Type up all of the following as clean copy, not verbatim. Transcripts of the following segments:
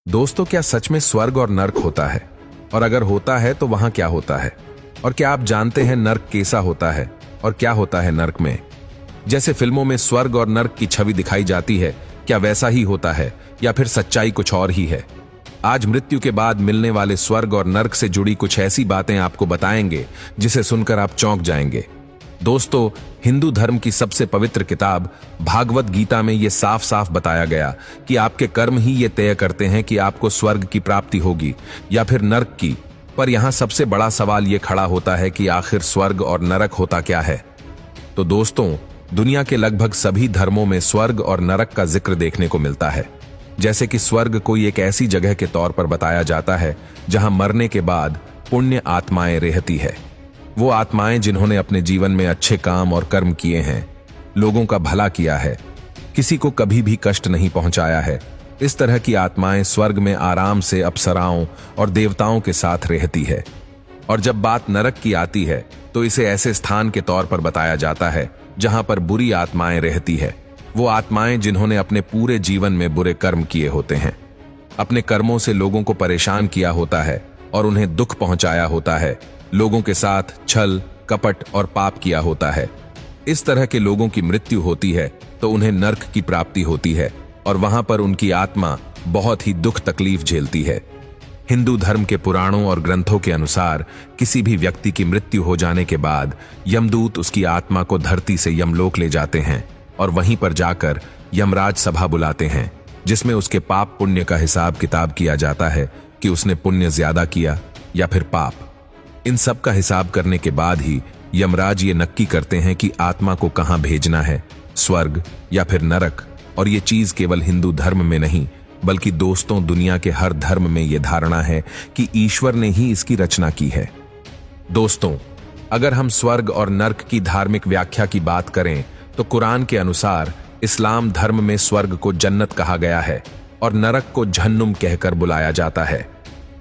दोस्तों, क्या सच में स्वर्ग और नर्क होता है? और अगर होता है तो वहां क्या होता है? और क्या आप जानते हैं नर्क कैसा होता है और क्या होता है नर्क में? जैसे फिल्मों में स्वर्ग और नर्क की छवि दिखाई जाती है, क्या वैसा ही होता है या फिर सच्चाई कुछ और ही है? आज मृत्यु के बाद मिलने वाले स्वर्ग और नर्क से जुड़ी कुछ ऐसी बातें आपको बताएंगे जिसे सुनकर आप चौंक जाएंगे। दोस्तों, हिंदू धर्म की सबसे पवित्र किताब भागवत गीता में यह साफ साफ बताया गया कि आपके कर्म ही ये तय करते हैं कि आपको स्वर्ग की प्राप्ति होगी या फिर नर्क की। पर यहां सबसे बड़ा सवाल यह खड़ा होता है कि आखिर स्वर्ग और नरक होता क्या है? तो दोस्तों, दुनिया के लगभग सभी धर्मों में स्वर्ग और नरक का जिक्र देखने को मिलता है। जैसे कि स्वर्ग कोई एक ऐसी जगह के तौर पर बताया जाता है जहां मरने के बाद पुण्य आत्माएं रहती है। वो आत्माएं जिन्होंने अपने जीवन में अच्छे काम और कर्म किए हैं, लोगों का भला किया है, किसी को कभी भी कष्ट नहीं पहुंचाया है, इस तरह की आत्माएं स्वर्ग में आराम से अप्सराओं और देवताओं के साथ रहती है। और जब बात नरक की आती है तो इसे ऐसे स्थान के तौर पर बताया जाता है जहां पर बुरी आत्माएं रहती है। वो आत्माएं जिन्होंने अपने पूरे जीवन में बुरे कर्म किए होते हैं, अपने कर्मों से लोगों को परेशान किया होता है और उन्हें दुख पहुंचाया होता है, लोगों के साथ छल, कपट और पाप किया होता है। इस तरह के लोगों की मृत्यु होती है तो उन्हें नर्क की प्राप्ति होती है और वहां पर उनकी आत्मा बहुत ही दुख तकलीफ झेलती है। हिंदू धर्म के पुराणों और ग्रंथों के अनुसार किसी भी व्यक्ति की मृत्यु हो जाने के बाद यमदूत उसकी आत्मा को धरती से यमलोक ले जाते हैं और वहीं पर जाकर यमराज सभा बुलाते हैं, जिसमें उसके पाप पुण्य का हिसाब किताब किया जाता है कि उसने पुण्य ज्यादा किया या फिर पाप। इन सब का हिसाब करने के बाद ही यमराज ये नक्की करते हैं कि आत्मा को कहां भेजना है, स्वर्ग या फिर नरक। और ये चीज केवल हिंदू धर्म में नहीं बल्कि दोस्तों, दुनिया के हर धर्म में यह धारणा है कि ईश्वर ने ही इसकी रचना की है। दोस्तों, अगर हम स्वर्ग और नर्क की धार्मिक व्याख्या की बात करें तो कुरान के अनुसार इस्लाम धर्म में स्वर्ग को जन्नत कहा गया है और नरक को जहन्नुम कहकर बुलाया जाता है।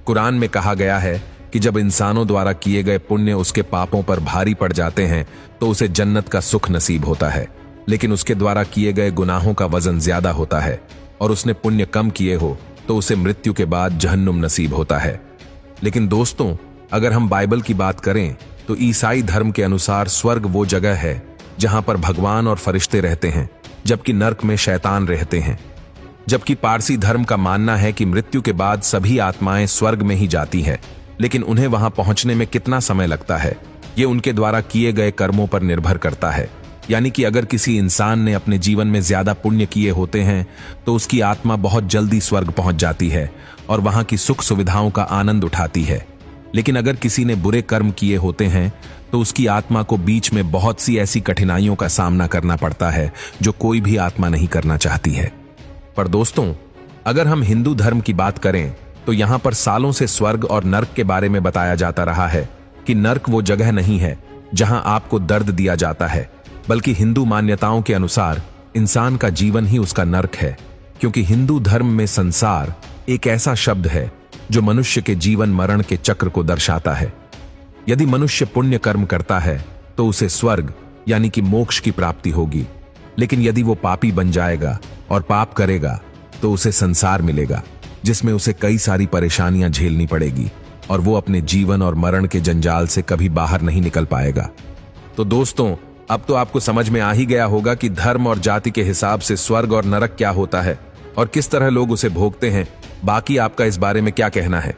कुरान में कहा गया है कि जब इंसानों द्वारा किए गए पुण्य उसके पापों पर भारी पड़ जाते हैं तो उसे जन्नत का सुख नसीब होता है, लेकिन उसके द्वारा किए गए गुनाहों का वजन ज्यादा होता है और उसने पुण्य कम किए हो तो उसे मृत्यु के बाद जहन्नुम नसीब होता है। लेकिन दोस्तों, अगर हम बाइबल की बात करें तो ईसाई धर्म के अनुसार स्वर्ग वो जगह है जहां पर भगवान और फरिश्ते रहते हैं, जबकि नर्क में शैतान रहते हैं। जबकि पारसी धर्म का मानना है कि मृत्यु के बाद सभी आत्माएं स्वर्ग में ही जाती हैं, लेकिन उन्हें वहां पहुंचने में कितना समय लगता है ये उनके द्वारा किए गए कर्मों पर निर्भर करता है। यानी कि अगर किसी इंसान ने अपने जीवन में ज्यादा पुण्य किए होते हैं तो उसकी आत्मा बहुत जल्दी स्वर्ग पहुंच जाती है और वहां की सुख सुविधाओं का आनंद उठाती है। लेकिन अगर किसी ने बुरे कर्म किए होते हैं तो उसकी आत्मा को बीच में बहुत सी ऐसी कठिनाइयों का सामना करना पड़ता है जो कोई भी आत्मा नहीं करना चाहती है। पर दोस्तों, अगर हम हिंदू धर्म की बात करें तो यहां पर सालों से स्वर्ग और नर्क के बारे में बताया जाता रहा है कि नर्क वो जगह नहीं है जहां आपको दर्द दिया जाता है, बल्कि हिंदू मान्यताओं के अनुसार इंसान का जीवन ही उसका नर्क है। क्योंकि हिंदू धर्म में संसार एक ऐसा शब्द है जो मनुष्य के जीवन मरण के चक्र को दर्शाता है। यदि मनुष्य पुण्य कर्म करता है तो उसे स्वर्ग यानी कि मोक्ष की प्राप्ति होगी, लेकिन यदि वो पापी बन जाएगा और पाप करेगा तो उसे संसार मिलेगा, जिसमें उसे कई सारी परेशानियां झेलनी पड़ेगी और वो अपने जीवन और मरण के जंजाल से कभी बाहर नहीं निकल पाएगा। तो दोस्तों, अब तो आपको समझ में आ ही गया होगा कि धर्म और जाति के हिसाब से स्वर्ग और नरक क्या होता है और किस तरह लोग उसे भोगते हैं। बाकी आपका इस बारे में क्या कहना है?